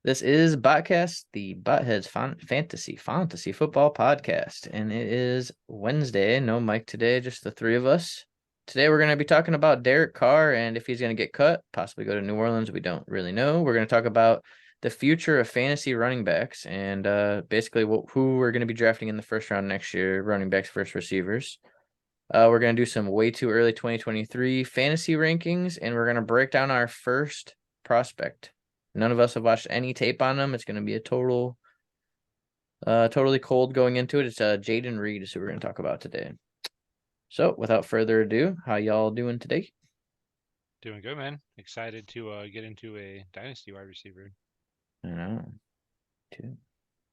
This is BOTCAST, the Botheads Fantasy Football Podcast, and it is Wednesday. No Mike today, just the three of us. Today we're going to be talking about Derek Carr and if he's going to get cut, possibly go to New Orleans. We don't really know. We're going to talk about the future of fantasy running backs and basically who we're going to be drafting in the first round next year, running backs, first receivers. We're going to do some way too early 2023 fantasy rankings, and we're going to break down our first prospect. None of us have watched any tape on him. It's going to be a totally cold going into it. It's Jayden Reed is who we're going to talk about today. So, without further ado, how y'all doing today? Doing good, man. Excited to get into a dynasty wide receiver. I know, too.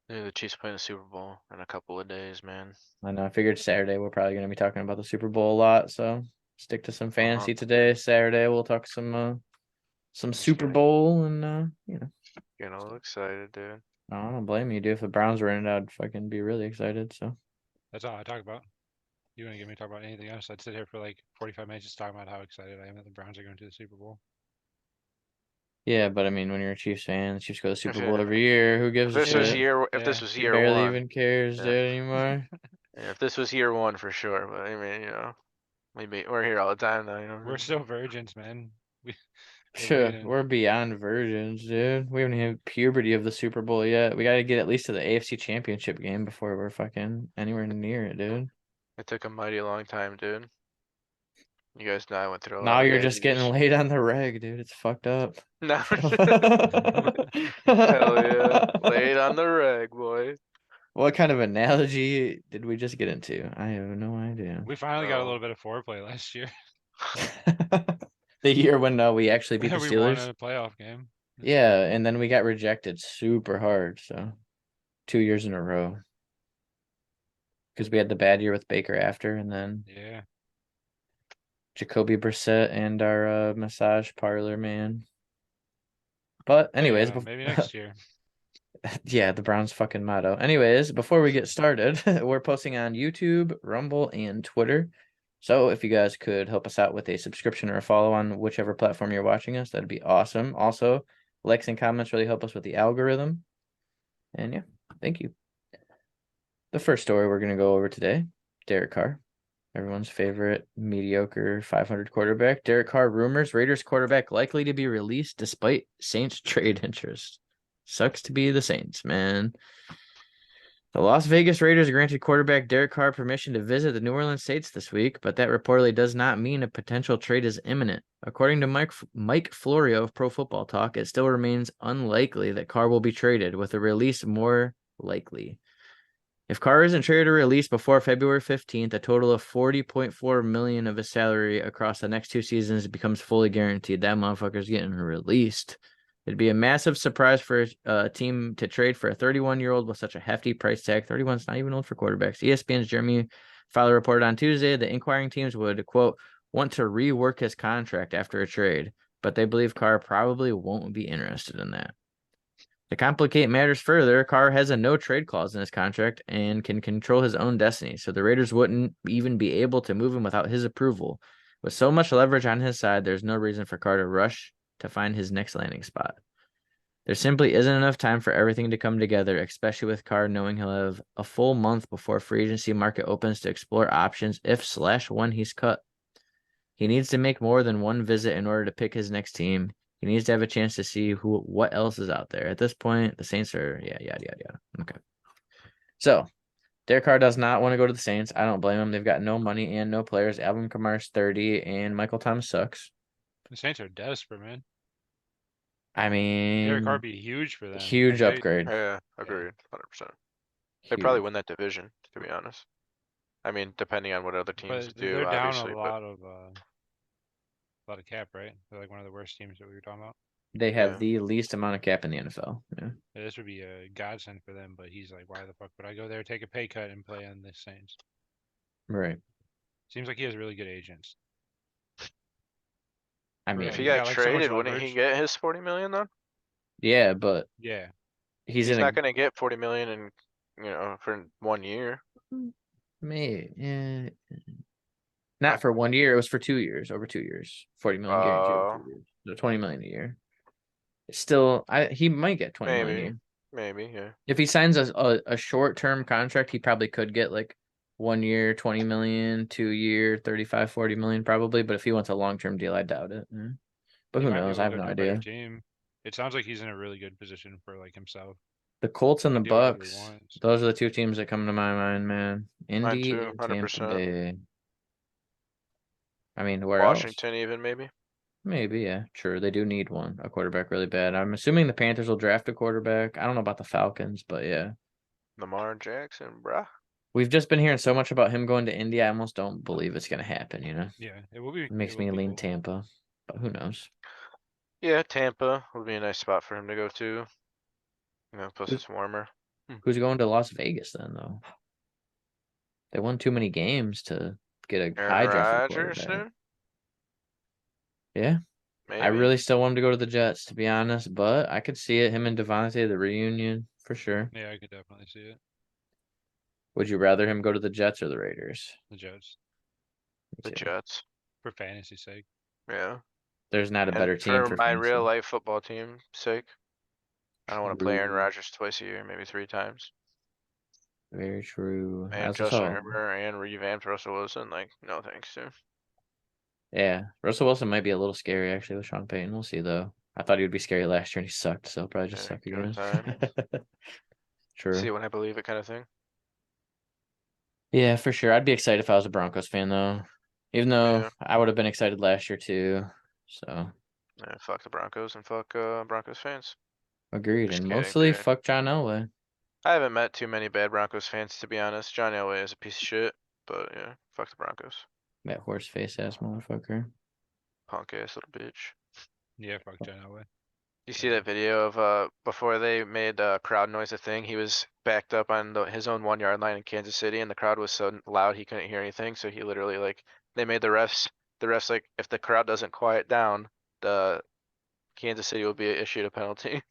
Yeah, the Chiefs playing the Super Bowl in a couple of days, man. I know. I figured Saturday we're probably going to be talking about the Super Bowl a lot, so stick to some fantasy today. Saturday we'll talk some Super Bowl and Getting all excited, dude. I don't blame you, dude. If the Browns were in it, I'd fucking be really excited. So That's all I talk about. You want to get me to talk about anything else? I'd sit here for like 45 minutes just talking about how excited I am that the Browns are going to the Super Bowl. yeah, but I mean, when you're a Chiefs fan, the Chiefs go to the Super Bowl every year. Who If gives a this was shit? if this Yeah. was He year barely one, even cares, dude, yeah. anymore. Yeah, if this was year one for sure, but I mean, maybe we're here all the time though, We're still virgins, man. We're Sure, waiting. we're beyond virgins, dude. We haven't had puberty of the Super Bowl yet. We got to get at least to the AFC Championship game before we're fucking anywhere near it, dude. It took a mighty long time, dude. You guys know I went through a Now lot of you're bad just getting years. laid on the reg, dude. It's fucked up. No. Hell yeah. Laid on the reg, boy. What kind of analogy did we just get into? I have no idea. We finally got a Oh. little bit of foreplay last year. The year when we actually beat the We won Steelers. a playoff game. Yeah, and then we got rejected super hard. So 2 years in a row because we had the bad year with Baker after, and then Yeah. Jacoby Brissett and our massage parlor man. But anyways, Hey, maybe next year. yeah, the Browns fucking motto. Anyways, before we get started, we're posting on YouTube, Rumble, and Twitter. So if you guys could help us out with a subscription or a follow on whichever platform you're watching us, that'd be awesome. Also, likes and comments really help us with the algorithm. And yeah, thank you. The first story we're going to go over today, Derek Carr, everyone's favorite mediocre 500 quarterback. Derek Carr rumors, Raiders quarterback likely to be released despite Saints trade interest. Sucks to be the Saints, man. The Las Vegas Raiders granted quarterback Derek Carr permission to visit the New Orleans Saints this week, but that reportedly does not mean a potential trade is imminent. According to Mike Florio of Pro Football Talk, it still remains unlikely that Carr will be traded, with a release more likely. If Carr isn't traded or released before February 15th, a total of $40.4 million of his salary across the next 2 seasons becomes fully guaranteed. That motherfucker's getting released. It'd be a massive surprise for a team to trade for a 31-year-old with such a hefty price tag. 31's not even old for quarterbacks. ESPN's Jeremy Fowler reported on Tuesday that inquiring teams would, quote, want to rework his contract after a trade, but they believe Carr probably won't be interested in that. To complicate matters further, Carr has a no-trade clause in his contract and can control his own destiny, so the Raiders wouldn't even be able to move him without his approval. With so much leverage on his side, there's no reason for Carr to rush to find his next landing spot. There simply isn't enough time for everything to come together, especially with Carr knowing he'll have a full month before free agency market opens to explore options if/when he's cut. He needs to make more than one visit in order to pick his next team. He needs to have a chance to see what else is out there. At this point, the Saints are yada yada. Okay. So Derek Carr does not want to go to the Saints. I don't blame him. They've got no money and no players. Alvin Kamara's 30 and Michael Thomas sucks. The Saints are desperate, man. I Derek Carr mean, be huge for them. huge Like upgrade. Yeah, agreed. 100%. They probably Huge. win that division, to be honest. I mean, depending on what other teams but do, they're down obviously, but a lot of cap, right? They're like one of the worst teams that we were talking about. They have yeah. the least amount of cap in the NFL. Yeah. Yeah, this would be a godsend for them, but he's like, why the fuck would I go there, take a pay cut, and play on the Saints? Right. Seems like he has really good agents. I Really, If he mean, he's got got like so much traded, wouldn't he leverage. get his 40 million though? yeah, but Yeah, he's He's in not gonna get 40 million in, for 1 year. yeah, not for 1 year. It was for 2 years, over 2 years. 40 million guaranteed over Uh, 2 years. So 20 million a year. Still, he might get 20 million a Maybe, year. maybe, yeah. If he signs a short-term contract, he probably could get like 1 year, 20 million, 2 year, 35, 40 million probably. But if he wants a long-term deal, I doubt it. But He who might be knows? I able have to no go to a better idea. team. It sounds like he's in a really good position for like himself. The Colts and He the can do whatever he Bucks, wants. those are the two teams that come to my mind, man. Mine Indy too, and Tampa 100%. Bay. I mean, where else? Washington even, maybe. Maybe, yeah. Sure, they do need a quarterback really bad. I'm assuming the Panthers will draft a quarterback. I don't know about the Falcons, but yeah. Lamar Jackson, bruh. We've just been hearing so much about him going to Indy. I almost don't believe it's gonna happen, you know? Yeah, It makes me be lean cool. Tampa, but who knows? Yeah, Tampa would be a nice spot for him to go to. You know, plus Who's- it's warmer. Who's going to Las Vegas then, though? They won too many games to get a high Aaron drafted Rodgers, quarterback. dude? Yeah, I Maybe. really still want him to go to the Jets, to be honest, but I could see it. Him and Devontae, the reunion for sure. Yeah, I could definitely see it. Would you rather him go to the Jets or the Raiders? The Jets Me The too. Jets. for fantasy sake. Yeah. There's not a And better team for for my real fantasy. life football team sake. I don't want to play Aaron True. Rodgers twice a year, maybe 3 times. Very true. I And also Justin saw. Herbert and revamped Russell Wilson. Like, no thanks, dude. Yeah, Russell Wilson might be a little scary actually with Sean Payton. We'll see though. I thought he would be scary last year and he sucked, so he'll probably just Yeah, suck give it again. time. True. See it when I believe it kind of thing. Yeah, for sure. I'd be excited if I was a Broncos fan though. Even though Yeah. I would have been excited last year too. So Yeah, fuck the Broncos and fuck Broncos fans. agreed. Just And kidding, mostly dude. fuck John Elway. I haven't met too many bad Broncos fans, to be honest. John Elway is a piece of shit, but yeah, fuck the Broncos. That horse face ass motherfucker. Punk ass little bitch. Yeah, fuck John Elway. You see that video of before they made crowd noise a thing? He was backed up on his own 1 yard line in Kansas City, and the crowd was so loud he couldn't hear anything. So he literally like they made the refs like if the crowd doesn't quiet down, the Kansas City will be issued a penalty.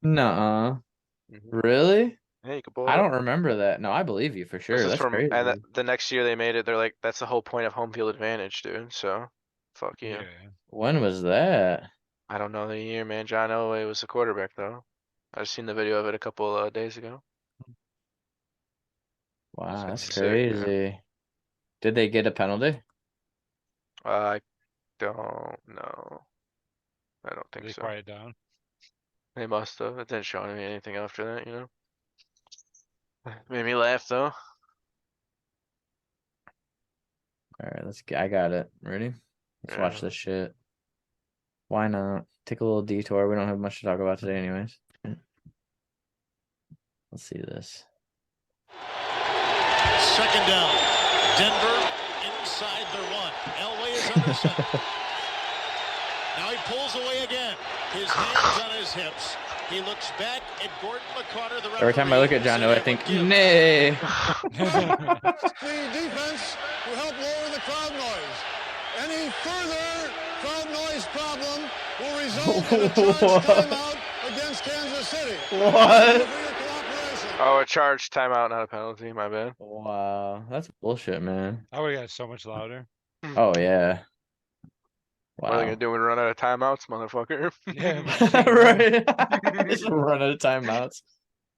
Nuh-uh. Mhm. Really? Yeah, you can pull I it up. don't remember that. No, I believe you for This sure. is That's from and crazy. the next year they made it. They're like that's the whole point of home field advantage, dude. So fuck you. Yeah. When was that? I don't know the year, man. John Elway was the quarterback though. I just seen the video of it a couple days ago. Wow, It's that's sick. Yeah. crazy. Did they get a penalty? I don't know. I don't think They so. quiet down. They must have. It didn't show me anything after that, you know. Made me laugh though. All right, I got it. Ready? Let's watch Yeah. this shit. Why not? Take a little detour. We don't have much to talk about today, anyways. Let's see this. Second down. Denver inside their 1. Elway is under center. Now he pulls away again. His hands on his hips. He looks back at Gordon McCarter, the referee. Every time I look at John Doe, I think, nay. The defense will help lower the crowd noise. Any further crowd noise problem will result in a charged timeout against Kansas City. What? Oh, a charge timeout, not a penalty. My bad. Wow, that's bullshit, man. I would have got so much louder. Oh yeah. What are they Wow. gonna do when we run out of timeouts, motherfucker? Yeah, Right. Just run out of timeouts.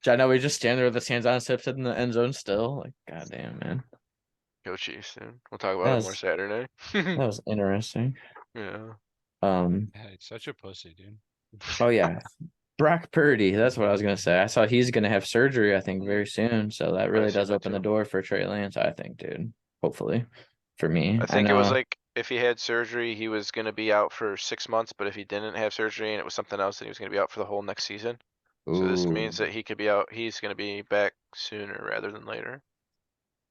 John Doe, we just stand there with his hands on his hips in the end zone still. Like, goddamn, man. Go Chiefs, dude. We'll talk about That it more was Saturday. that was interesting. Yeah. Yeah, it's such a pussy, dude. Oh yeah. Brock Purdy, that's what I was gonna say. I saw he's gonna have surgery, I think, very soon. So that I really seen does that open the too. door for Trey Lance, I think, dude. Hopefully. For me. I I think it was know. like if he had surgery, he was gonna be out for 6 months, but if he didn't have surgery and it was something else, then he was gonna be out for the whole next season. So this Ooh. means that he could be out. He's gonna be back sooner rather than later.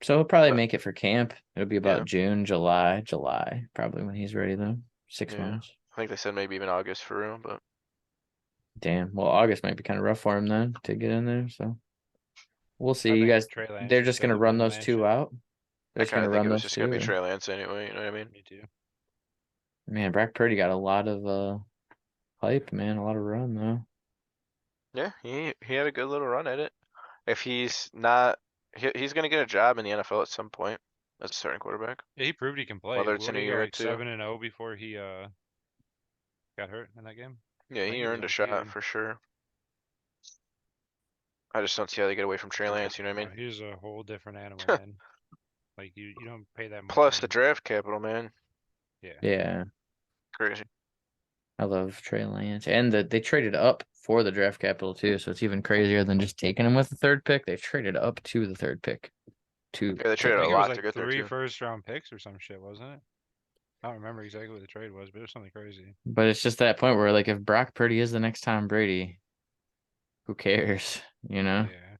So he'll probably But make it for camp. It'll be about yeah, June, July, probably when he's ready though. 6 yeah. months. I think they said maybe even August for real, but Damn. Well, August might be kind of rough for him then to get in there. So we'll see. I You think guys, Trey Lance they're should just still gonna be run playing the those man two shit. out. They're I just kinda gonna think run it was those just gonna be two. Trey Lance anyway, you know what I mean? Me too. Man, Brock Purdy got a lot of hype, man, a lot of run though. Yeah, he had a good little run at it. If he's not, he's gonna get a job in the NFL at some point as a starting quarterback. Yeah, he proved he can play. Whether it's What in did a he go year or like two. 7-0 before he got hurt in that game? Yeah, think he he was earned a shot MVP. for sure. I just don't see how they get away from Trey Lance, you know what I mean? He's a whole different animal, man. Like you don't pay that much. Plus the money. draft capital, man. Yeah. Yeah, Crazy. I love Trey Lance, and they traded up for the draft capital too, so it's even crazier than just taking him with the third pick. They traded up to the third pick. Yeah, they I traded a think it was lot to like get there 3 too. first-round picks or some shit, wasn't it? I don't remember exactly what the trade was, but it was something crazy. But it's just that point where, like, if Brock Purdy is the next Tom Brady, who cares, you know? Yeah.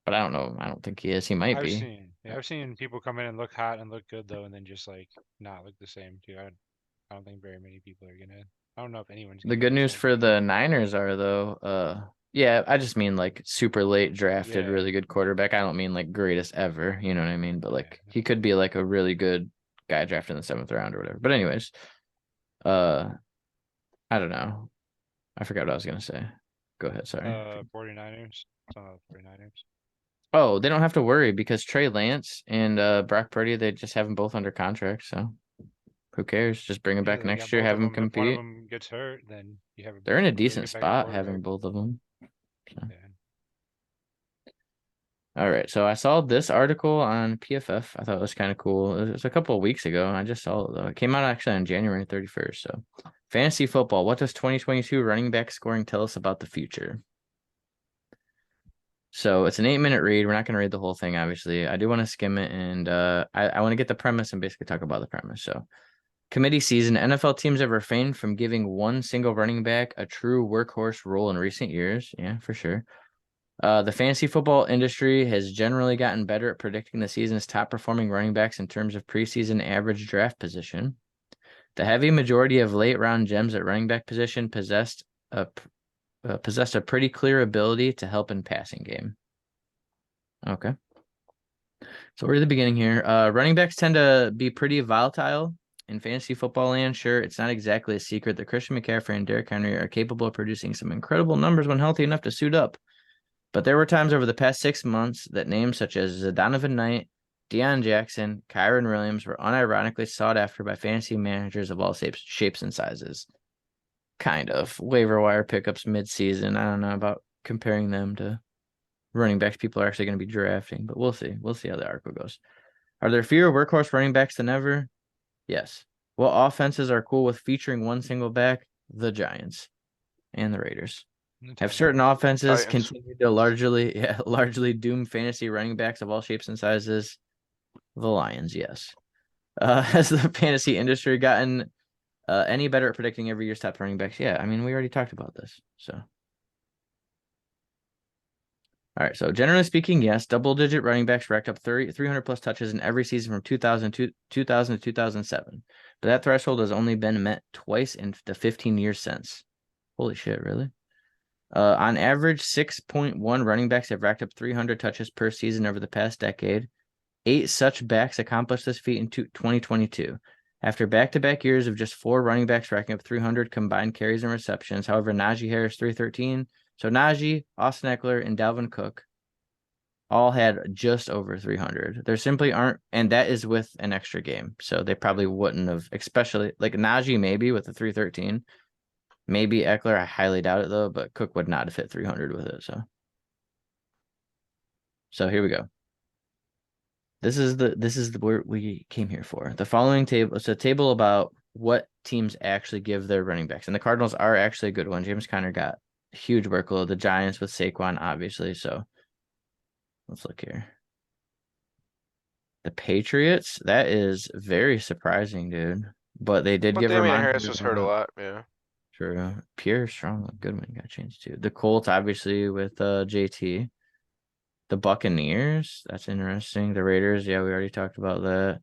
But I don't know. I don't think he is. He might be. I've seen people come in and look hot and look good though, and then just like not look the same too. I don't think very many people are gonna. I don't know if anyone's The gonna good do the news same for thing. the Niners are, though, yeah, I just mean like super late drafted, Yeah. really good quarterback. I don't mean like greatest ever, you know what I mean? But like Yeah. he could be like a really good guy drafted in the 7th round or whatever. But anyways, uh, I don't know. I forgot what I was gonna say. Go ahead, sorry. 49ers. It's not the 49ers. Oh, they don't have to worry because Trey Lance and Brock Purdy, they just have them both under contract, so who cares? Just bring him Yeah, back they next got year, both have of him them. If one of compete. them gets hurt, then you have They're in a a really decent good backup spot having quarterback. both of them. So. Yeah. All right, so I saw this article on PFF. I thought it was kind of cool. It was a couple of weeks ago. I just saw it though. It came out actually on January 31st. So, fantasy football. What does 2022 running back scoring tell us about the future? So it's an 8-minute read. We're not going to read the whole thing, obviously. I do want to skim it, and I want to get the premise and basically talk about the premise. So, committee season. NFL teams have refrained from giving one single running back a true workhorse role in recent years. Yeah, for sure. The fantasy football industry has generally gotten better at predicting the season's top performing running backs in terms of preseason average draft position. The heavy majority of late round gems at running back position possessed a pretty clear ability to help in passing game. Okay. So we're at the beginning here. Running backs tend to be pretty volatile in fantasy football land. Sure, it's not exactly a secret that Christian McCaffrey and Derrick Henry are capable of producing some incredible numbers when healthy enough to suit up. But there were times over the past 6 months that names such as Donovan Knight, Deion Jackson, Kyron Williams were unironically sought after by fantasy managers of all shapes and sizes. Kind of. Waiver wire pickups mid-season. I don't know about comparing them to running backs people are actually going to be drafting, but we'll see. We'll see how the article goes. Are there fewer workhorse running backs than ever? Yes. What offenses are cool with featuring one single back? The Giants and the Raiders. Have certain offenses Titans. continued to largely doom fantasy running backs of all shapes and sizes? The Lions, yes. Has the fantasy industry gotten any better at predicting every year's top running backs? Yeah, I mean, we already talked about this. So, all right. So, generally speaking, yes, double-digit running backs racked up 300 plus touches in every season from 2000 to 2007. But that threshold has only been met twice in the 15 years since. Holy shit, really? On average, 6.1 running backs have racked up 300 touches per season over the past decade. 8 such backs accomplished this feat in 2022. After back-to-back years of just 4 running backs racking up 300 combined carries and receptions, however, Najee Harris 313. So Najee, Austin Eckler, and Dalvin Cook all had just over 300. There simply aren't, and that is with an extra game. So they probably wouldn't have, especially like Najee maybe with the 313. Maybe Eckler, I highly doubt it though, but Cook would not have hit 300 with it. So here we go. This is the where we came here for. The following table, it's a table about what teams actually give their running backs, and the Cardinals are actually a good one. James Conner got a huge workload. The Giants with Saquon, obviously. So let's look here. The Patriots, that is very surprising, dude. But they did But give Damian Ramon Harris was hurt a lot, yeah. True. Pierre Strong, good one got changed too. The Colts, obviously, with JT. The Buccaneers, that's interesting. The Raiders, yeah, we already talked about that.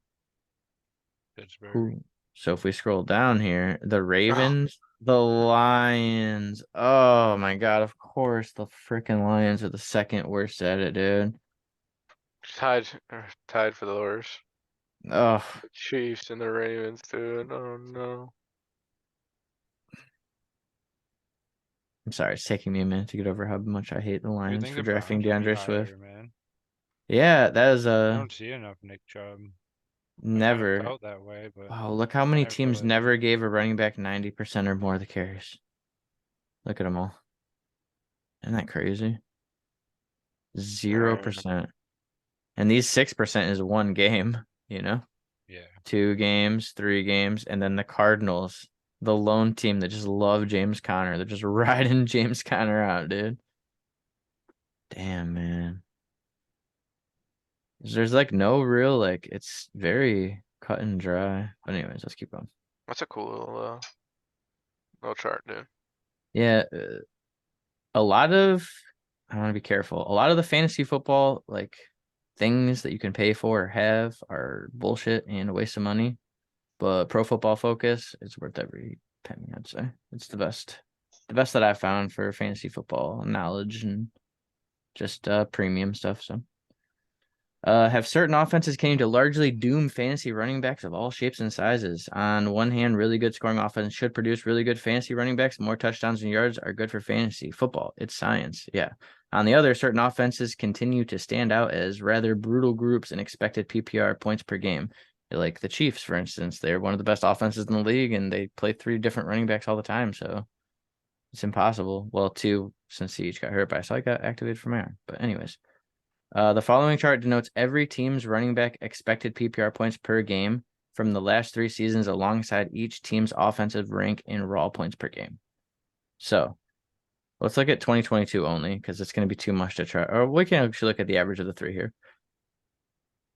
Pittsburgh. So if we scroll down here, the Ravens, the Lions. Oh my God, of course, the freaking Lions are the second worst at it, dude. Tied for the worst. Oh, The Chiefs and the Ravens, dude. Oh no. I'm sorry, it's taking me a minute to get over how much I hate the You Lions think for the drafting Browns would be DeAndre Swift. higher, man? Yeah, that is I don't see enough Nick Chubb. I kind of never. felt that way, but Oh, look how I many never feel teams that never way. gave a running back 90% or more of the carries. Look at them all. Isn't that crazy? 0%. And these 6% is one game, you know? Yeah. 2 games, 3 games, and then the Cardinals, the lone team that just love James Conner. They're just riding James Conner out, dude. Damn, man. There's like no real, like, it's very cut and dry. But anyways, let's keep going. That's a cool little chart, dude. Yeah, a lot of, I want to be careful. A lot of the fantasy football, like, things that you can pay for or have are bullshit and a waste of money. But Pro Football Focus is worth every penny, I'd say. It's the best that I've found for fantasy football knowledge and just premium stuff. So have certain offenses came to largely doom fantasy running backs of all shapes and sizes. On one hand, really good scoring offense should produce really good fantasy running backs. More touchdowns and yards are good for fantasy football. It's science. Yeah. On the other, certain offenses continue to stand out as rather brutal groups in expected PPR points per game. Like the Chiefs, for instance, they're one of the best offenses in the league, and they play 3 different running backs all the time. So it's impossible. Well, 2 since he each got hurt by, so I got activated from air. But anyways. The following chart denotes every team's running back expected PPR points per game from the last 3 seasons alongside each team's offensive rank in raw points per game. So let's look at 2022 only because it's going to be too much to try. Or we can actually look at the average of the 3 here.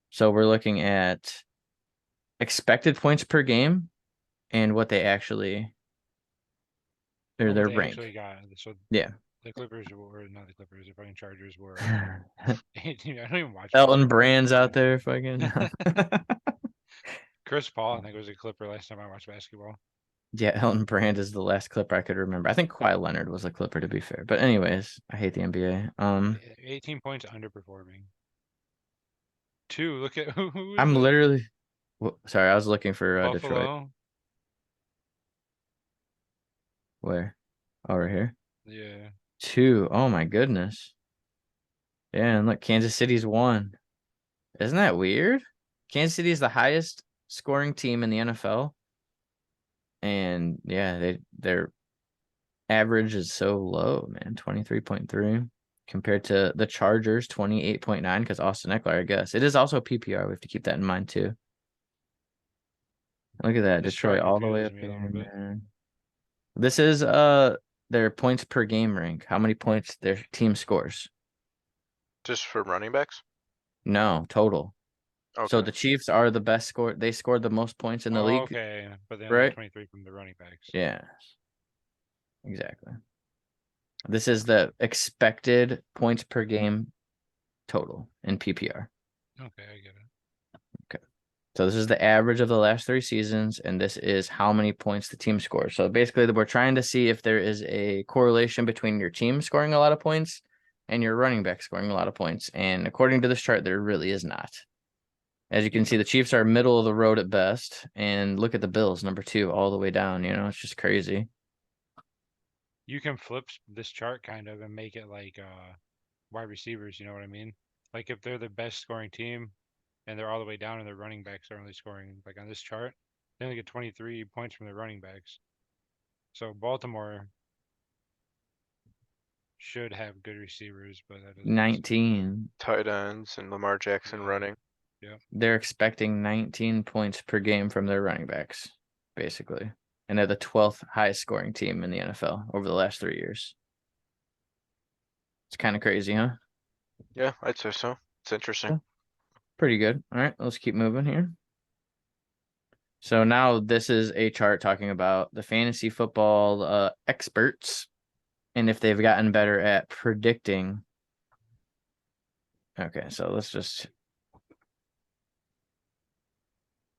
So we're looking at expected points per game and what they actually, or What their they rank. actually got. So Yeah. the Clippers were not the Clippers. The fucking Chargers were. 18. I don't even watch. Elton basketball. Brand's out there fucking. Chris Paul, I think, was a Clipper last time I watched basketball. Yeah, Elton Brand is the last Clipper I could remember. I think Kawhi Leonard was a Clipper, to be fair. But anyways, I hate the NBA. 18 points underperforming. 2. Look at who is I'm it? literally. Sorry, I was looking for Detroit. Buffalo. Where? Over here. Yeah. 2. Oh my goodness. Yeah, and look, Kansas City's 1. Isn't that weird? Kansas City is the highest scoring team in the NFL. And yeah, their average is so low, man. 23.3 compared to the Chargers, 28.9 because Austin Eckler, I guess. It is also PPR. We have to keep that in mind too. Look at that. This Detroit chart all the way confuses up me a here, little bit. man. This is their points per game rank. How many points their team scores? Just for running backs? No, total. So Okay. the Chiefs are the best score. They scored the most points in the league. Okay, but they only right? got 23 from the running backs. Yeah. Exactly. This is the expected points per game total in PPR. Okay, I get it. So this is the average of the last 3 seasons, and this is how many points the team scores. So basically, we're trying to see if there is a correlation between your team scoring a lot of points and your running back scoring a lot of points. And according to this chart, there really is not. As you can see, the Chiefs are middle of the road at best. And look at the Bills, number 2, all the way down. You know, it's just crazy. You can flip this chart kind of and make it like wide receivers, you know what I mean? Like if they're the best scoring team and they're all the way down and their running backs are only scoring, like on this chart, they only get 23 points from their running backs. So Baltimore should have good receivers, but that doesn't 19. Tight ends and Lamar Jackson Yeah. running. They're expecting 19 points per game from their running backs, basically. And they're the 12th highest scoring team in the NFL over the last 3 years. It's kind of crazy, huh? Yeah, I'd say so. It's interesting. Pretty good. All right, let's keep moving here. So now this is a chart talking about the fantasy football experts and if they've gotten better at predicting. Okay, so let's just.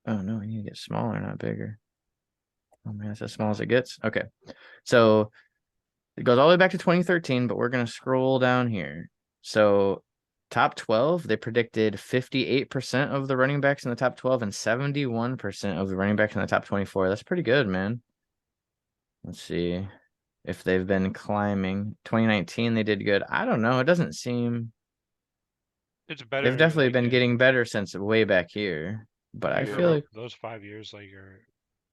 Oh no, I need to get smaller, not bigger. Oh man, it's as small as it gets. Okay, so it goes all the way back to 2013, but we're gonna scroll down here. So top 12, they predicted 58% of the running backs in the top 12 and 71% of the running backs in the top 24. That's pretty good, man. Let's see if they've been climbing. 2019, they did good. I don't know. It doesn't seem. It's better. They've definitely like, been getting better since way back here. But I you feel like those 5 years, like your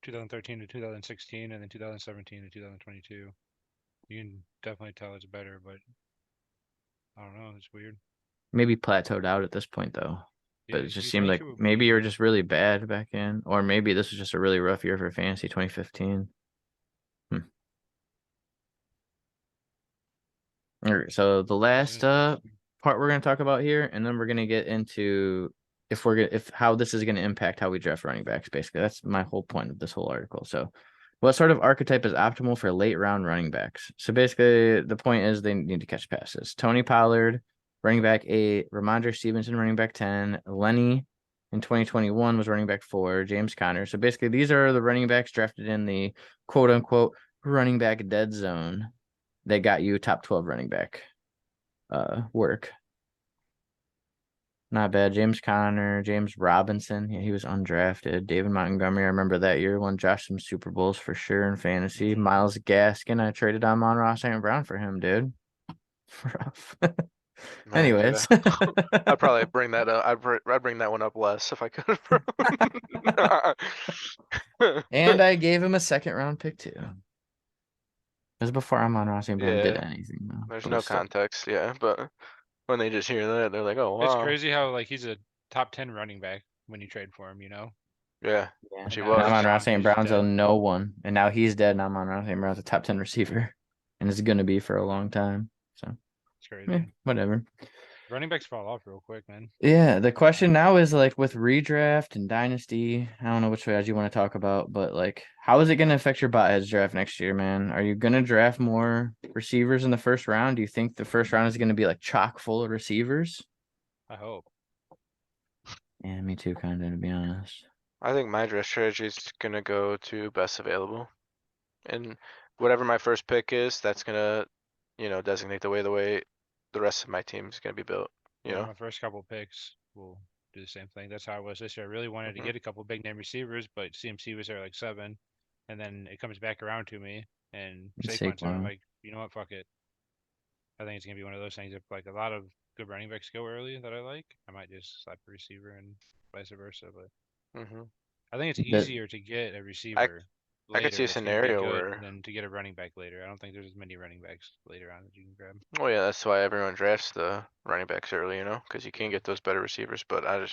2013 to 2016, and then 2017 to 2022. You can definitely tell it's better, but I don't know. It's weird. Maybe plateaued out at this point though. But Yeah, it just you'd seemed think like it would maybe you be. were just really bad back in, or maybe this was just a really rough year for fantasy 2015. All right, so the last Interesting. part we're gonna talk about here, and then we're gonna get into if how this is gonna impact how we draft running backs. Basically, that's my whole point of this whole article. So, what sort of archetype is optimal for late round running backs? So basically, the point is they need to catch passes. Tony Pollard, running back 8, Ramondre Stevenson, running back 10, Lenny in 2021 was running back 4, James Conner. So basically, these are the running backs drafted in the quote unquote running back dead zone. They got you top 12 running back work. Not bad. James Conner, James Robinson. Yeah, he was undrafted. David Montgomery, I remember that year, won Josh some Super Bowls for sure in fantasy. Myles Gaskin, I traded on Monroe St. Brown for him, dude. Rough. Man, dude, Anyways. I'd probably bring that up. I'd bring that one up less if I could. And I gave him a 2nd round pick too. It was before Amon-Ra St. Brown did Yeah, anything though. there's But no still. context, yeah, but when they just hear that, they're like, oh It's wow, crazy how like he's a top 10 running back when you trade for him. yeah, Yeah. which he And now And was. he's Amon-Ra gone. St. He's just Brown's a dead. no one. And now he's dead, and Amon-Ra St. Brown's a top 10 receiver. And it's gonna be for a long time. So It's crazy. yeah, whatever. Running backs fall off real quick, man. Yeah, the question now is like with redraft and dynasty, I don't know which way as you want to talk about, but like how is it going to affect your bot heads draft next year, man? Are you going to draft more receivers in the first round? Do you think the first round is going to be like chock full of receivers? I hope. Yeah, me too, kind of, to be honest. I think my draft strategy is gonna go to best available, and whatever my first pick is, that's gonna, designate the way the rest of my team is gonna be built. You Yeah, know. my first couple picks will do the same thing. That's how I was this year. I really wanted to Mhm. get a couple big name receivers, but CMC was there like 7, and then it comes back around to me, and Saquon's there. I'm Saquon. like, you know what? Fuck it. I think it's gonna be one of those things. If like a lot of good running backs go early that I like, I might just slap a receiver and vice versa. But Mhm. I think it's The, easier to get a I receiver I could see later a that's gonna be scenario good where, than to get a running back later. I don't think there's as many running backs later on that you can grab. oh yeah, that's why everyone drafts the running backs early, because you can get those better receivers. But I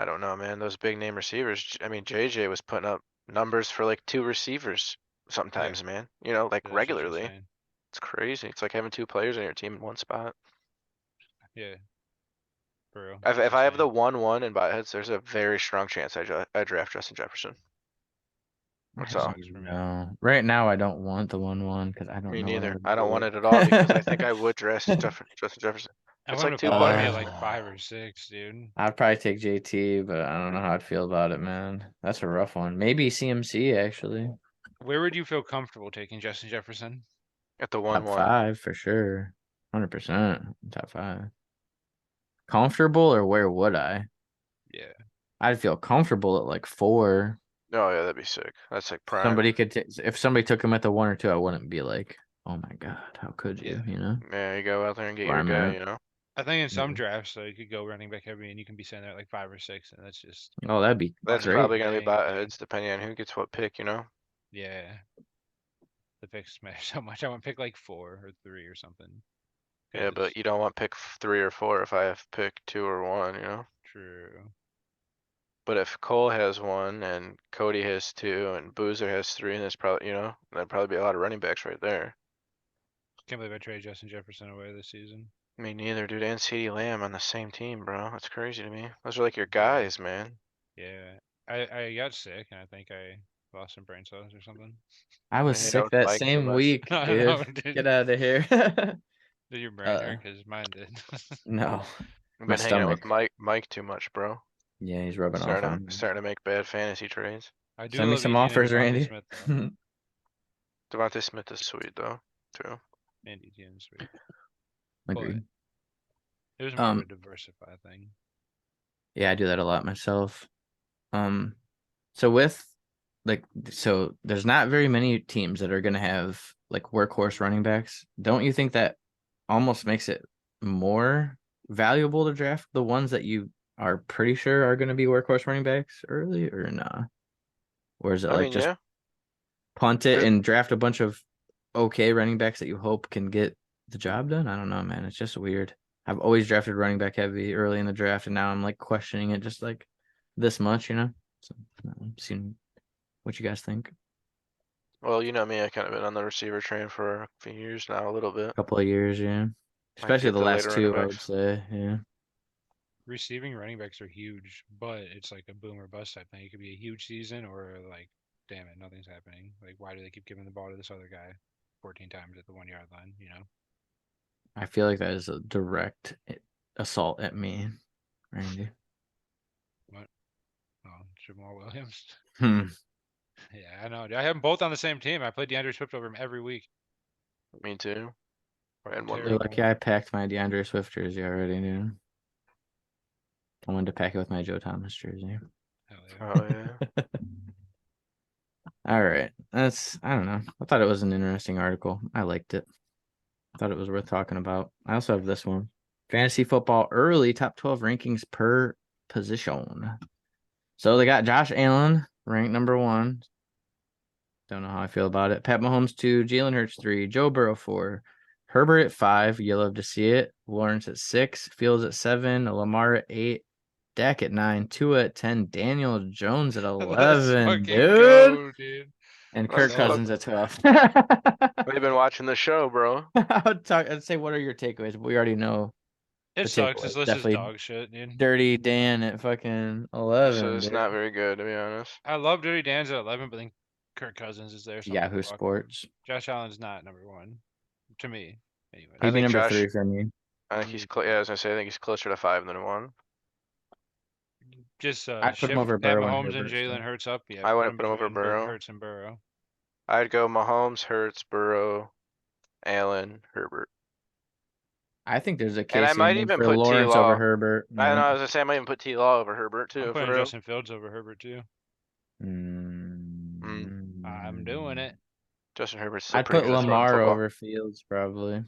don't know, man. Those big name receivers. I mean, JJ was putting up numbers for like 2 receivers Yeah, sometimes, man. Like that's just regularly. insane. It's crazy. It's like having 2 players on your team in one spot. Yeah, for real. If It's I have the insane. 1-1 in bot heads, there's a very strong chance I draft Justin Jefferson. I That's That all. don't sucks for even me. know. Right now, I don't want the 1-1 because I don't Me know what I neither. would I don't do want with it at all because I think it. I would draft Justin Jefferson. I It's want like him to 2 fall to me players. at like 5 or 6, dude. I'd probably take JT, but I don't know how I'd feel about it, man. That's a rough one. Maybe CMC actually. Where would you feel comfortable taking Justin Jefferson? At the Top 1-1. 5 for sure. 100% top 5. Comfortable or where would I? Yeah, I'd feel comfortable at like 4. Oh yeah, that'd be sick. That's like prime. Somebody could if somebody took him at the 1 or 2, I wouldn't be like, oh my God, how could yeah. you, you know? Yeah, you go out there and get Where your I'm guy, at. I think in some Yeah. drafts, though, you could go running back heavy and you can be sitting there at like 5 or 6, and that's just Oh, that'd be That's money great. probably in the gonna be bank, bot dude. heads depending on who gets what pick. Yeah, the picks matter so much. I want pick like 4 or 3 or something. Yeah, 'Cause but you don't want pick 3 or 4 if I have pick 2 or 1. true. But if Cole has 1 and Cody has 2 and Boozer has 3, and there's probably, that'd probably be a lot of running backs right there. Can't believe I traded Justin Jefferson away this season. Me neither, dude. And CeeDee Lamb on the same team, bro. That's crazy to me. Those are like your Yeah, guys, man. yeah. I got sick and I think I lost some brain cells or something. I was I hang out sick with that Mike too same much. week, I dude. know, dude. Get out of here. Did your brain uh, hurt? Because mine did. no, I've my been hanging out with stomach. Mike too much, bro. Yeah, he's rubbing off Starting on to me. starting to make bad fantasy trades. I do Send me love some Etienne and offers, Devontae Randy. Smith though. Devontae Smith is sweet though, too. And Etienne's sweet. Agreed. But it was more of a diversify thing. Yeah, I do that a lot myself. So with so there's not very many teams that are gonna have like workhorse running backs. Don't you think that almost makes it more valuable to draft the ones that you are pretty sure are gonna be workhorse running backs early or nah? Or is it I like mean, just yeah. punt it There's, and draft a bunch of okay running backs that you hope can get the job done. I don't know, man. It's just weird. I've always drafted running back heavy early in the draft, and now I'm like questioning it just like this much, you know? So I'm seeing what you guys think. Well, you know me, I kind of been on the receiver train for a few years now, a little bit. A couple of years, yeah. I Especially get the the last later running two, I would backs. say. Yeah. Receiving running backs are huge, but it's like a boom or bust type thing. It could be a huge season or like, damn it, nothing's happening. Like, why do they keep giving the ball to this other guy 14 times at the 1 yard line? You know, I feel like that is a direct assault at me, Randy. what? Oh, Jamal Williams. Hmm. Yeah, I know. I have them both on the same team. I play DeAndre Swift over him every week. Me too. We're in one You're league. Terrible. lucky I packed my DeAndre Swift jersey already, dude. I wanted to pack it with my Joe Thomas jersey. Hell yeah. Oh yeah. All right. I don't know. I thought it was an interesting article. I liked it. I thought it was worth talking about. I also have this one. Fantasy football early top 12 rankings per position. So they got Josh Allen ranked number 1. Don't know how I feel about it. Pat Mahomes 2, Jalen Hurts 3, Joe Burrow 4, Herbert at 5. You love to see it. Lawrence at 6, Fields at 7, Lamar at 8, Dak at 9, Tua at 10, Daniel Jones at Let's 11, fucking dude. go, dude. And Let's Kirk go. Cousins at 12. We've been watching the show, bro. I'd say, what are your takeaways? We already know It the sucks. takeaways. This list is Definitely dog shit, dude. Dirty Dan at fucking This 11, is dude. not very good, to be honest. I love Dirty Dan's at 11, but then Kirk Cousins is there. So I'm like, Yahoo fuck him. Sports. Josh Allen's not number 1 to me. Anyway, I He'd be think number Josh- 3 for me. I think he's yeah, I was gonna say I think he's closer to 5 than 1. just I'd put him shift over Pat Burrow and Mahomes and Herbert still. Jalen Hurts up. Yeah, I put wouldn't him put him over between Burrow. Hurts and Burrow. I'd go Mahomes, Hurts, Burrow, Allen, Herbert. I think there's a And case I might made even for put Lawrence over T-Law. Herbert. I Yeah. know, I was gonna say I might even put T-Law over Herbert too, I'm for putting real. Justin Fields over Herbert too. I'm doing it. Justin Herbert's still I'd pretty put good at throwing the Lamar football. over Fields probably.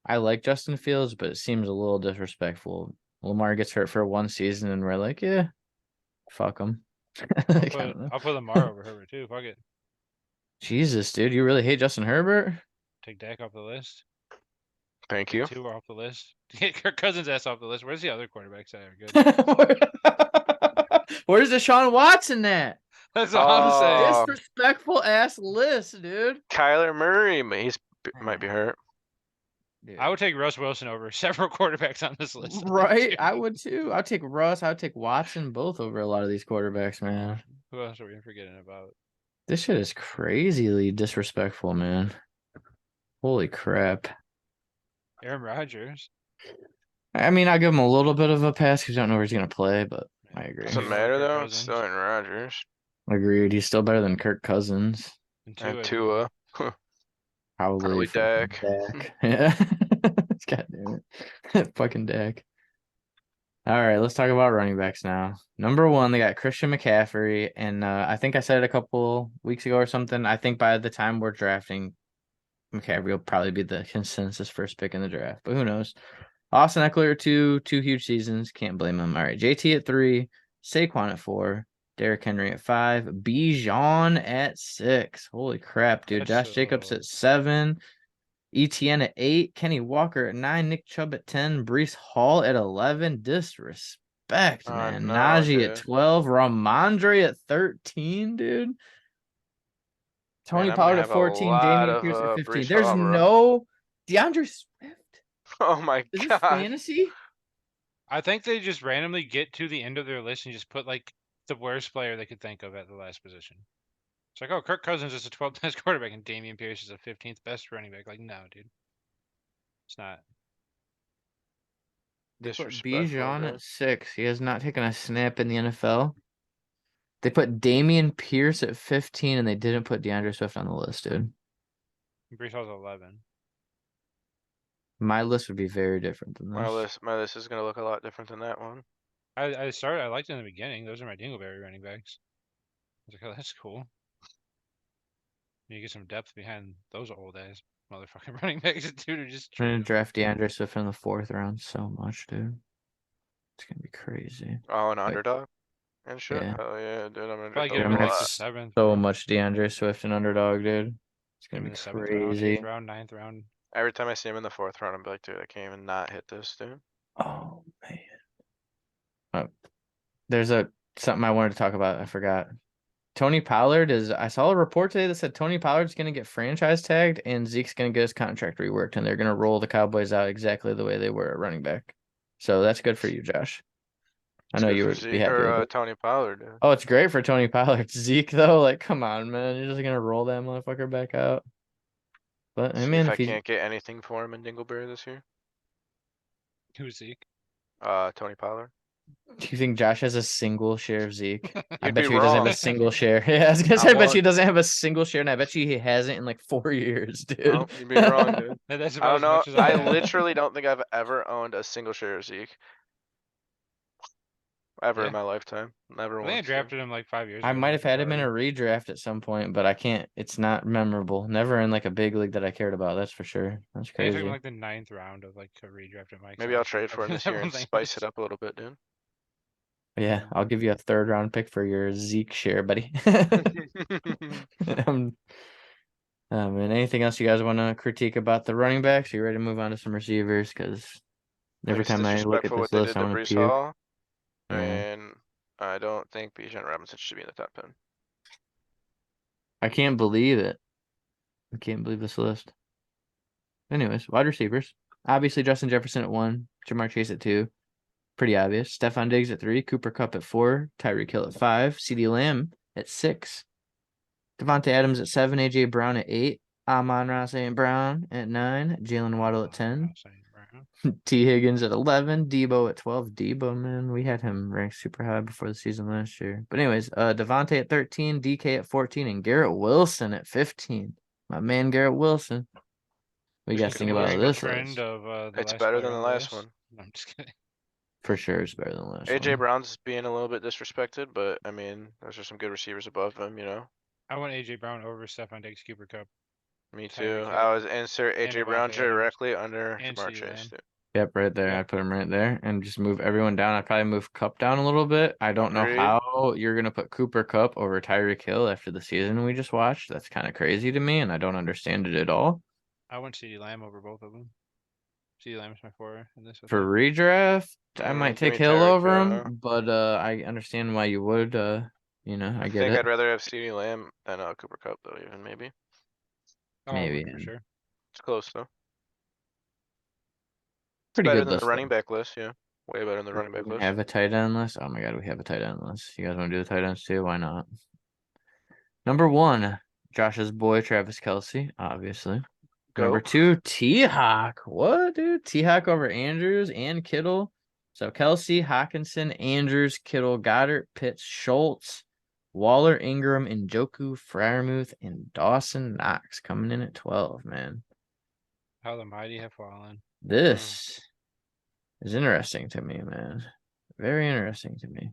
I like Justin Fields, but it seems a little disrespectful. Lamar gets hurt for 1 season, and we're like, yeah, fuck him. Like, I don't know. I'll put Lamar over Herbert too. Fuck it. Jesus, dude, you really hate Justin Herbert? Take Dak off the list. Thank Take you. Tua off the list. Get Kirk Cousins' ass off the list. Where's the other quarterbacks that are good? Where's Deshaun Watson at? That's all I'm saying. Oh, Disrespectful ass list, dude. Kyler Murray, might be hurt. Dude. I would take Russ Wilson over several quarterbacks on this list. Right, I would too. I'd take Russ. I'd take Watson, both over a lot of these quarterbacks, man. Who else are we forgetting about? This shit is crazily disrespectful, man. Holy crap. Aaron Rodgers. I mean, I'll give him a little bit of a pass because I don't know where he's going to play, but I agree. Doesn't Tua matter over though. Cousins. It's still Aaron Rodgers Agreed. He's still better than Kirk Cousins. and Tua. Probably fucking Dak. Dak. Yeah. God damn it. Fucking Dak. All right, let's talk about running backs now. Number 1, they got Christian McCaffrey, and I think I said it a couple weeks ago or something. I think by the time we're drafting, McCaffrey will probably be the consensus first pick in the draft, but who knows? Austin Eckler at 2 huge seasons. Can't blame him. All right, JT at 3, Saquon at 4, Derrick Henry at 5, Bijan at 6. Holy crap, dude. That's Josh Jacobs at 7, ETN at 8, Kenny Walker at 9, Nick Chubb at 10, Breece Hall at 11. Disrespect, man. No, Najee dude. at 12, Ramondre at 13, dude. Tony Man, I'm gonna Pollard at have a 14, lot Damian of, Pierce at 15. Breece There's Hall, bro. no DeAndre Swift. Oh my Is this god. fantasy? I think they just randomly get to the end of their list and just put like the worst player they could think of at the last position. It's like, oh, Kirk Cousins is the 12th best quarterback and Damian Pierce is the 15th best running back. Like, no, dude. It's not. They put Disrespectful, Bijan dude. at 6. He has not taken a snap in the NFL. They put Damian Pierce at 15, and they didn't put DeAndre Swift on the list, dude. Breece Hall's 11. My list would be very different than this. My list is gonna look a lot different than that one. I liked it in the beginning. Those are my Dingleberry running backs. I was like, oh, that's cool. You get some depth behind those old ass motherfucking running backs, dude. Are just I'm gonna true. draft DeAndre Swift in the 4th round so much, dude. It's gonna be crazy. Oh, an Wait. underdog. And shit. Yeah. Oh yeah, dude. I'm gonna Probably get get Dude, him I'm in gonna double like have the that. seventh. so bro. much DeAndre Swift and underdog, dude. It's Get him gonna in be the 7th round, crazy. 8th round, 9th round. Every time I see him in the 4th round, I'm like, dude, I can't even not hit this, dude. Oh man. Oh, there's something I wanted to talk about. I forgot. Tony Pollard I saw a report today that said Tony Pollard's gonna get franchise tagged and Zeke's gonna get his contract reworked and they're gonna roll the Cowboys out exactly the way they were at running back. So that's good for you, Josh. I It's know good you for would be Zeke happy with or it. Tony Pollard, dude. Oh, it's great for Tony Pollard. Zeke though, like come on, man. You're just gonna roll that motherfucker back out. But I See mean, if if I he's can't get anything for him in Dingleberry this year. Who's Zeke? Tony Pollard. do you think Josh has a single share of Zeke? I You'd bet be you he doesn't have a wrong. single share. Yeah, I was gonna I say I bet you he won't. doesn't have a single share, and I bet you he hasn't in like 4 years, dude. Oh, you'd be wrong, dude. That's I about don't as know. much as I have. literally don't think I've ever owned a single share of Zeke. Ever Yeah. in my lifetime. Never I think I once. dude. drafted him like 5 years I ago. might I have had forgot him in a already. redraft at some point, but I can't. It's not memorable. Never in like a big league that I cared about. That's for sure. That's I think I took him crazy. like the 9th round of like a redraft at Mike's Maybe I'll house. trade for him this year and spice it up a little bit, dude. Yeah, I'll give you a 3rd round pick for your Zeke share, buddy. um, and anything else you guys want to critique about the running backs? You ready to move on to some receivers? Because I think every it's time I look at disrespectful this what they list, did I to want to Brees puke. Hall. Yeah, And I don't think Bijan Robinson should be in the top 10. I can't believe it. I can't believe this list. Anyways, wide receivers. Obviously, Justin Jefferson at 1, Jamar Chase at 2. Pretty obvious. Stephon Diggs at 3, Cooper Kupp at 4, Tyreek Hill at 5, CeeDee Lamb at 6, Devontae Adams at 7, AJ Brown at 8, Amon-Ra St. Brown at 9, Jalen Waddle at 10, T. Higgins at 11, Debo at 12. Debo, man, we had him ranked super high before the season last year. But anyways, Devontae at 13, DK at 14, and Garrett Wilson at 15. My man Garrett Wilson. What you guys think about Continuing the this trend list? of the It's last better player than the on last list. one. No, I'm just kidding. For sure, it's better than the last AJ one. Brown's being a little bit disrespected, but I mean, those are some good receivers above him, you know. I want AJ Brown over Stephon Diggs, Cooper Cup, Me too. Tyreek I Hill, was insert and AJ Brown Devontae Adams, directly under and Jamar CeeDee Chase. Lamb. Dude. Yep, right there. Yeah. I'd put him right there and just move everyone down. I'd probably move Cup down a little bit. I don't know Agreed. how you're gonna put Cooper Cup over Tyreek Hill after the season we just watched. That's kind of crazy to me, and I don't understand it at all. I want CeeDee Lamb over both of them. CeeDee Lamb is my 4 in this. For redraft, I might Give take me Hill Tyreek over Hill. him, but I understand why you would. I I get think it. I'd rather have CeeDee Lamb than Cooper Cup though, even maybe. Oh, Maybe for sure. It's close though. It's pretty better good than the list running though. back list, yeah. Way better than the running back We list. have a tight end list. Oh my god, we have a tight end list. You guys want to do the tight ends too? Why not? Number 1, Josh's boy Travis Kelce, obviously. Number Go. 2, T-Hawk. What, dude? T-Hawk over Andrews and Kittle. So Kelce, Hawkinson, Andrews, Kittle, Goddard, Pitts, Schultz, Waller, Ingram, Njoku, Freiermuth, and Dawson Knox coming in at 12, man. How the mighty have fallen. This is interesting to me, man. Very interesting to me.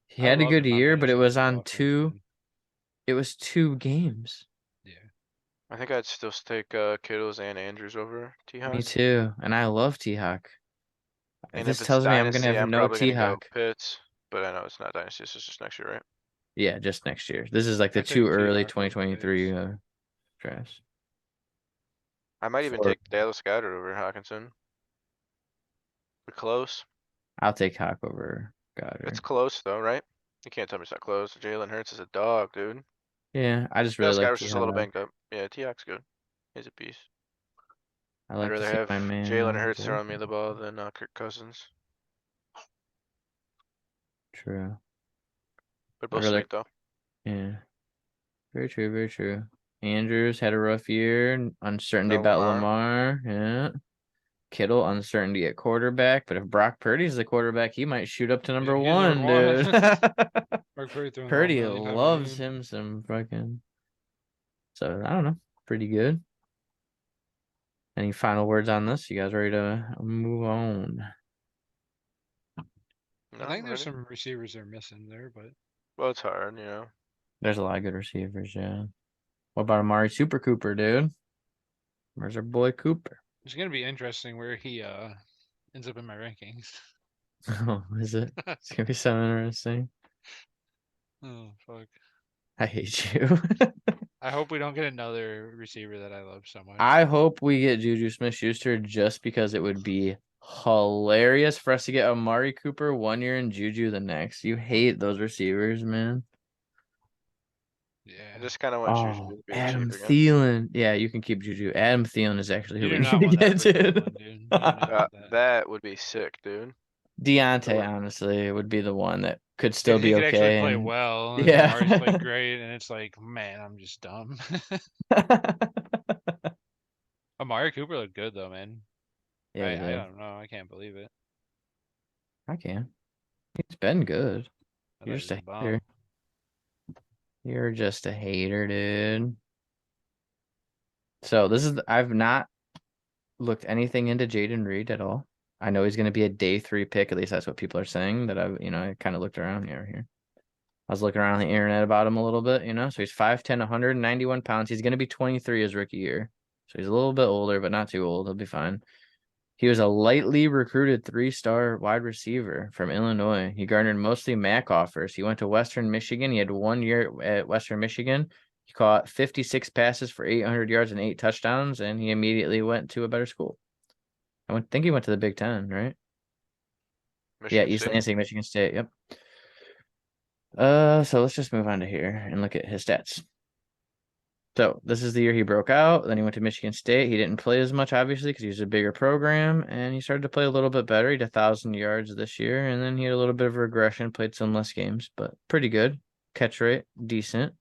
He I had a loved good him on year, but it was Minnesota's on offense, 2. dude. It was 2 games. Yeah. I think I'd still take Kittles and Andrews over T-Hawk. Me too. And I love T-Hawk. And This if it's tells me I'm going to Dynasty, have I'm no probably gonna go T-Hawk. Pitts. But I know it's not Dynasty, this is just next year, right? Yeah, just next year. This is like the I took too early T-Hawk over 2023 Diggs. drafts. I might even For- take Dallas Goddard over Hawkinson. We're close. I'll take Hawk over Goddard. It's close though, right? You can't tell me it's not close. Jalen Hurts is a dog, dude. Yeah, I just really Dallas like Goddard's just a little T-Hawk. banged up. Yeah, T-Hawk's good. He's a piece. I I'd like to rather see have my man. Jalen Hurts throwing me the ball than Kirk Cousins. True. They're I'd both rather- sweet though. Yeah. Very true, very true. Andrews had a rough year. Uncertainty No about Lamar. Lamar. Yeah. Kittle, uncertainty at quarterback. But if Brock Purdy's the quarterback, he might shoot up to number he's 1, number dude. Mark Purdy throwing the ball Purdy 95 a loves game. him some fucking. So I don't know. Pretty good. Any final words on this? You guys ready to move on? No, I think there's ready? some receivers they're missing there, but Well, it's hard, you know. There's a lot of good receivers, yeah. What about Amari Super Cooper, dude? Where's our boy Cooper? it's gonna be interesting where he ends up in my rankings. Oh, is it? It's gonna be so interesting. Oh fuck! I hate you. I hope we don't get another receiver that I love so much. I hope we get Juju Smith-Schuster just because it would be hilarious for us to get Amari Cooper 1 year and Juju the next. You hate those receivers, man. I Yeah. just kind of want Juju Oh, to be a Adam receiver again. Thielen. Yeah, you can keep Juju. Adam Thielen is actually who You we do need not to want that get for to. Thielen, dude. You do not want that. That would be sick, dude. Deontay, would- honestly, would be the one that could still Because he be could actually okay. play And well, and yeah. Amari's played great, and it's like, man, I'm just dumb. Amari Cooper looked good though, man. Yeah, he I did. don't know. I can't believe it. I can. He's been good. I You're thought just he a was a hater. bum. You're just a hater, dude. So this is I've not looked anything into Jayden Reed at all. I know he's going to be a day 3 pick. At least that's what people are saying. That I kind of looked around here. I was looking around the internet about him a little bit, So he's 5'10", 191 pounds. He's going to be 23 his rookie year. So he's a little bit older, but not too old. He'll be fine. He was a lightly recruited 3-star wide receiver from Illinois. He garnered mostly MAC offers. He went to Western Michigan. He had 1 year at Western Michigan. He caught 56 passes for 800 yards and 8 touchdowns, and he immediately went to a better school. I think he went to the Big Ten, right? Michigan East State? Lansing, Michigan State. Yep. So let's just move on to here and look at his stats. So this is the year he broke out. Then he went to Michigan State. He didn't play as much, obviously, because he was a bigger program, and he started to play a little bit better. He had 1,000 yards this year, and then he had a little bit of regression, played some less games, but pretty good. Catch rate, decent.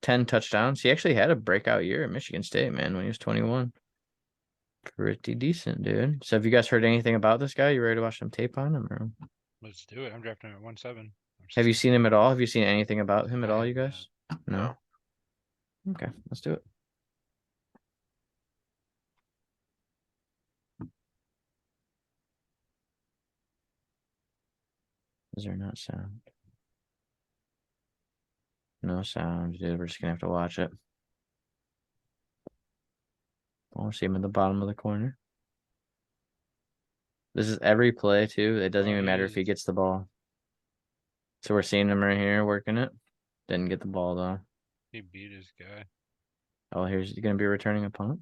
10 touchdowns. He actually had a breakout year at Michigan State, man, when he was 21. Pretty decent, dude. So have you guys heard anything about this guy? You ready to watch some tape on him? Or Let's do it. I'm drafting him at 1-7. have you seen him at all? Have you seen anything about him at I all, have you guys? No. Okay, let's do it. Is there not sound? No sound, dude. We're just gonna have to watch it. I want to see him in the bottom of the corner. This is every play too. It doesn't Oh, even matter if he he's- gets the ball. So we're seeing him right here working it. Didn't get the ball though. He beat his guy. Oh, here's gonna be returning a punt.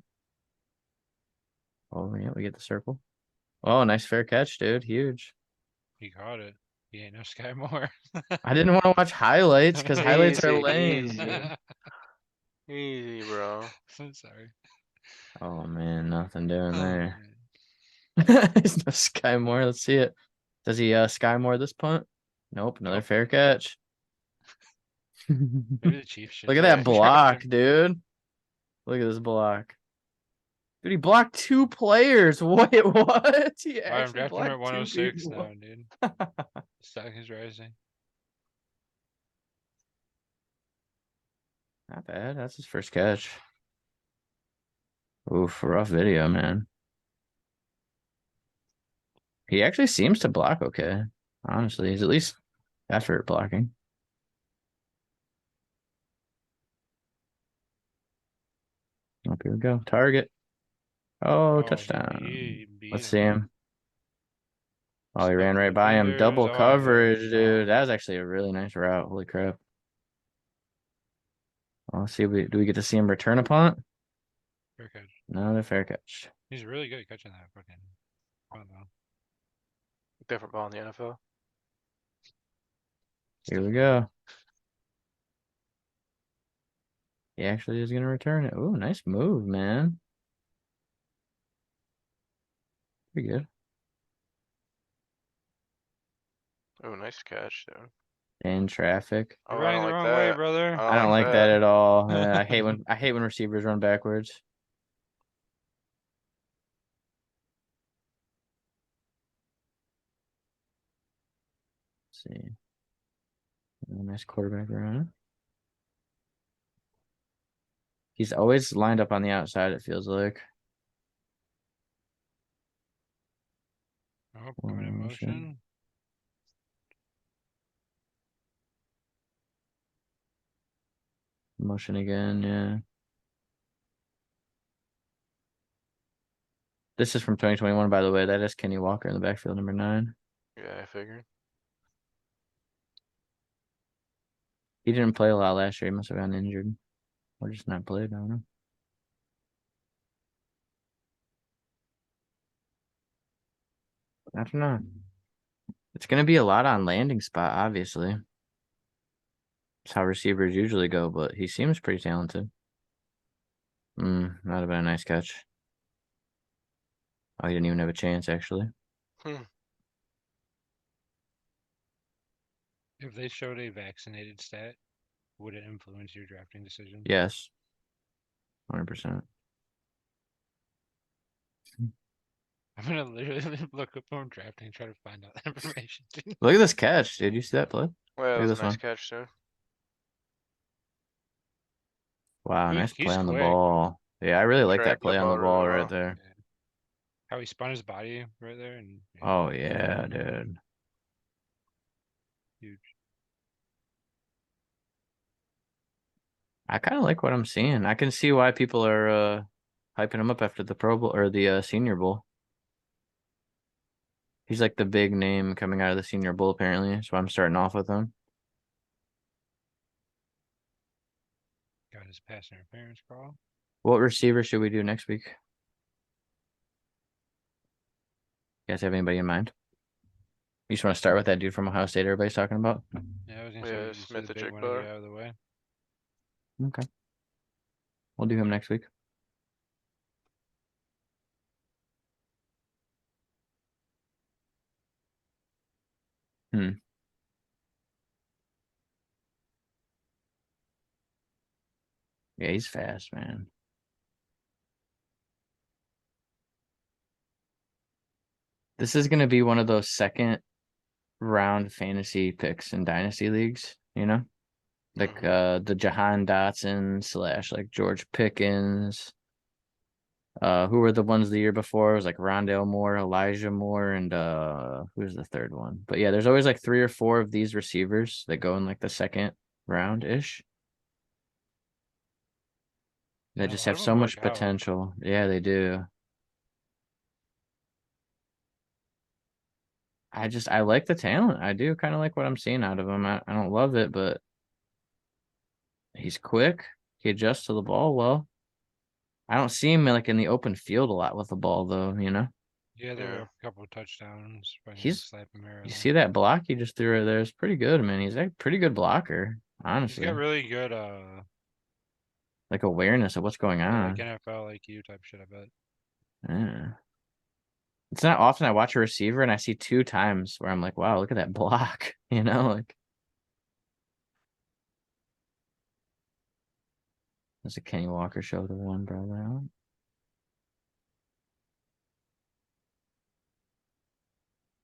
Oh yeah, we get the circle. Oh, nice fair catch, dude. Huge. He caught it. He ain't no Sky Moore. I didn't want to watch highlights because highlights are Easy, lame. easy. Dude. Easy, bro. I'm sorry. Oh man, nothing doing Oh, there. man. There's no Sky Moore. Let's see it. Does he Sky Moore this punt? Nope, another Nope. fair catch. Maybe the Chiefs should Look at draft that block, him. dude. Look at this block. Dude, he blocked 2 players. Wait, what? He I'm actually drafting him at blocked 2 106 people. now, dude. Stock is rising. Not bad. That's his first catch. Oof, rough video, man. He actually seems to block okay. Honestly, he's at least effort blocking. Up here we go. Target. Oh, touchdown. He beat Let's see him. Oh, he Stuck ran the right by him. defenders. Double Oh, I coverage, was dude. wrong. That was actually a really nice route. Holy crap. Well, let's see. Do we get to see him return a punt? Fair catch. No, the fair catch. He's really good at catching that fucking punt though. Different ball in the NFL. Here we go. He actually is going to return it. Oh, nice move, man. Pretty good. Oh, nice catch, dude. In traffic. Oh, You're I running don't the like wrong way, that. brother. I don't like that at all. I hate when receivers run backwards. Let's see. Nice quarterback run. He's always lined up on the outside, it feels like. Oh, coming in motion. Motion again, yeah. This is from 2021, by the way. That is Kenny Walker in the backfield, number 9. Yeah, I figured. He didn't play a lot last year. He must have gotten injured. Or just not played. I don't know. I don't know. It's going to be a lot on landing spot, obviously. It's how receivers usually go, but he seems pretty talented. That would have been a nice catch. Oh, he didn't even have a chance, actually. If they showed a vaccinated stat, would it influence your drafting decision? Yes. 100%. I'm gonna literally look up on drafting and try to find out that information. Look at this catch, dude. You see that play? Well, that Look at was a this nice one. catch too. Wow, nice play He's on the quick. ball. Yeah, I really like that Tracked the play on the ball really ball right well. there. Yeah. How he spun his body right there, and Oh, yeah, dude. huge. I kind of like what I'm seeing. I can see why people are hyping him up after the Pro Bowl or the Senior Bowl. He's like the big name coming out of the Senior Bowl, apparently. So I'm starting off with him. Got his pass interference call. What receiver should we do next week? You guys have anybody in mind? You just want to start with that dude from Ohio State everybody's talking about? Yeah, I was gonna Yeah, say just Smith the the big one and Jigba. get out of the way. Okay. We'll do him next week. Yeah, he's fast, man. This is going to be one of those second round fantasy picks in dynasty leagues, you know? Like the Jahan Dotson / like George Pickens. Who were the ones the year before? It was like Rondale Moore, Elijah Moore, and who's the third one? But yeah, there's always like 3 or 4 of these receivers that go in like the second round ish. They Yeah, a just lot have of so them much work out. potential. Yeah, they do. I like the talent. I do kind of like what I'm seeing out of him. I don't love it, but he's quick. He adjusts to the ball well. I don't see him like in the open field a lot with the ball though, you know? Yeah, there were Yeah. a couple of touchdowns. But He's slap him You early. see that block he just threw right there? It's pretty good, man. He's a pretty good blocker, He's honestly. got really good Like awareness of what's going yeah, like on. NFL IQ type shit, I bet. Yeah. It's not often I watch a receiver and I see 2 times where I'm like, wow, look at that block. You know, like there's a Kenny Walker show the one, brother.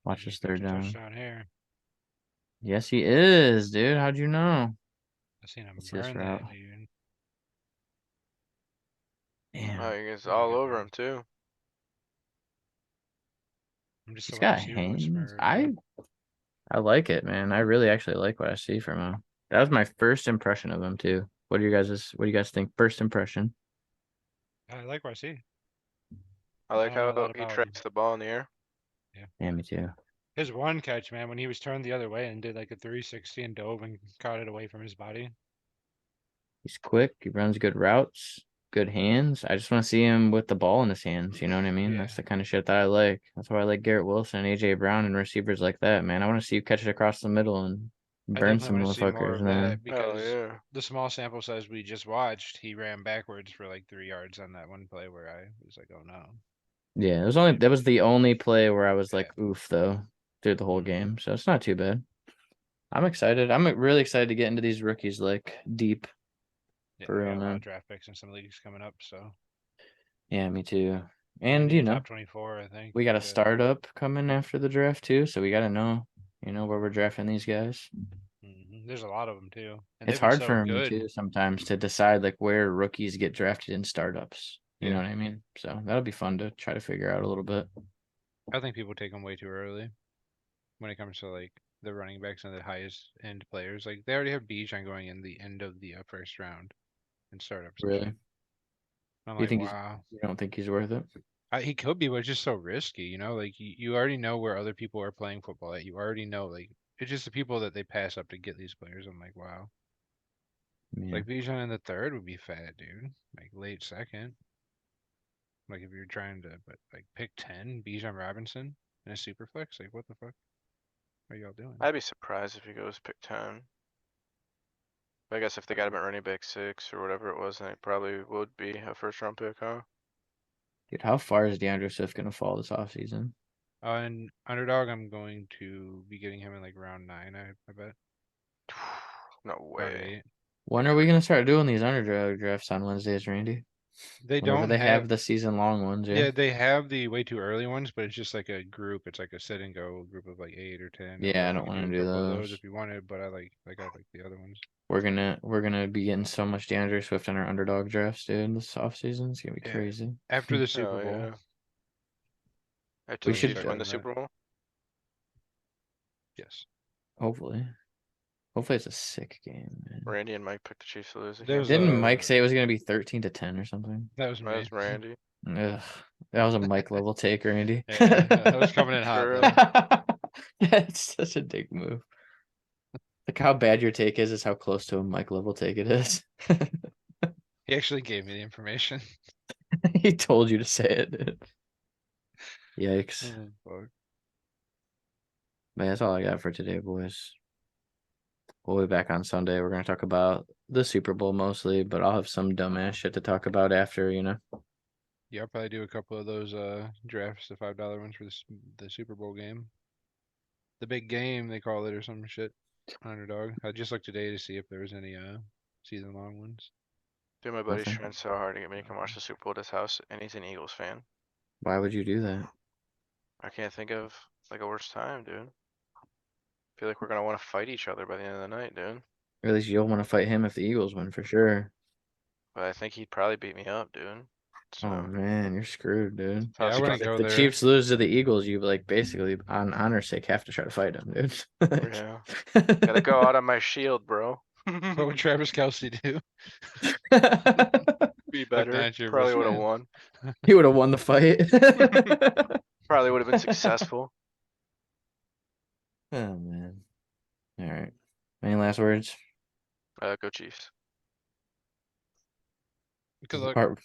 Watch this third down. Touchdown here. Yes, he is, dude. How'd you know? I seen him Let's see this burn route. that dude. Damn. Oh, he gets Really all good over run. him too. I'm just He's a wide got receiver hands. whisperer. I like it, man. I really actually like what I see from him. That was my first impression of him too. What do you guys think? First impression? I like what I see. I like don't know a how lot he about him. tracks the ball in the air. Yeah, me too. His one catch, man, when he was turned the other way and did like a 360 and dove and caught it away from his body. He's quick. He runs good routes, good hands. I just want to see him with the ball in his hands. You know what I mean? Yeah. That's the kind of shit that I like. That's why I like Garrett Wilson, AJ Brown, and receivers like that, man. I want to see you catch it across the middle and I burn definitely some want to see more motherfuckers, of man. that Oh because yeah. the small sample size we just watched, he ran backwards for like 3 yards on that one play where I was like, oh no. Yeah, that was the only play where I was like, Yeah. oof, though, through the whole Mhm. game. So it's not too bad. I'm excited. I'm really excited to get into these rookies like deep. Yeah, For I real, got a lot man. of draft picks in some leagues coming up, so Yeah, me too. might And be you in know, top 24, I think. we got a Yeah. startup coming after the draft too, so we got to know, where we're drafting these guys. There's a lot of them too, and It's they've been hard so for me good. too sometimes to decide like where rookies get drafted in startups. You know Yeah. what I mean? So that'll be fun to try to figure out a little bit. I think people take them way too early when it comes to like the running backs and the highest end players. Like they already have Bijan going in the end of the first round in startups and Really? shit. I'm You like, think wow. you don't think he's worth it? He could be, but it's just so risky, you know. Like you already know where other people are playing football at. You already know, like it's just the people that they pass up to get these players. I'm like, wow. Yeah. Like Bijan in the third would be fat, dude. Like late second. Like if you're trying to, but like pick 10, Bijan Robinson in a super flex. Like what the fuck are y'all doing? I'd be surprised if he goes pick 10. But I guess if they got him at running back 6 or whatever it was, then it probably would be a first round pick, huh? Dude, how far is DeAndre Swift gonna fall this offseason? And underdog, I'm going to be getting him in like round 9. I bet. No Round way. 8. When are we gonna start doing these underdog drafts on Wednesdays, Randy? They Whenever don't they have. have the season long ones, Yeah, yeah. they have the way too early ones, but it's just like a group. It's like a sit and go group of like 8 or 10. Yeah, I You don't can want do to a do couple of those. those if you wanted, but I like the other ones. We're gonna be getting so much DeAndre Swift in our underdog drafts, dude. This offseason is gonna be Yeah. crazy. After the Super Oh Bowl. yeah. After We the should Chiefs win the Super Bowl? Yes. hopefully. Hopefully it's a sick game, man. Randy and Mike picked the Chiefs to lose There again. was Didn't a- Mike say it was gonna be 13-10 or something? That was That me. was Randy. Ugh, that was a Mike level take, Randy. Yeah, that was coming in hot, For though. That's such a dick move. Like how bad your take is how close to a Mike level take it is. He actually gave me the information. He told you to say it, dude. Yikes. Fuck. But that's all I got for today, boys. We'll be back on Sunday. We're gonna talk about the Super Bowl mostly, but I'll have some dumbass shit to talk about after, you know. Yeah, I'll probably do a couple of those drafts, the $5 ones for the Super Bowl game. The big game they call it or some shit. Underdog. I just looked today to see if there was any season long ones. Dude, my buddy's Nothing. trying so hard to get me to come watch the Super Bowl at his house, and he's an Eagles fan. Why would you do that? I can't think of like a worse time, dude. Feel like we're gonna want to fight each other by the end of the night, dude. Or at least you'll want to fight him if the Eagles win for sure. But I think he'd probably beat me up, dude. So Oh man, you're screwed, dude. Yeah, I how's he wouldn't gonna- If go the there. Chiefs lose to the Eagles, you like basically on honor's sake have to try to fight him, dude. Yeah. Gotta go out on my shield, bro. What would Travis Kelsey do? Be Look better. down at your Probably would have wristband. won. He would have won the fight. Probably would have been successful. Oh man. All right. Any last words? Go Chiefs. Good luck. Are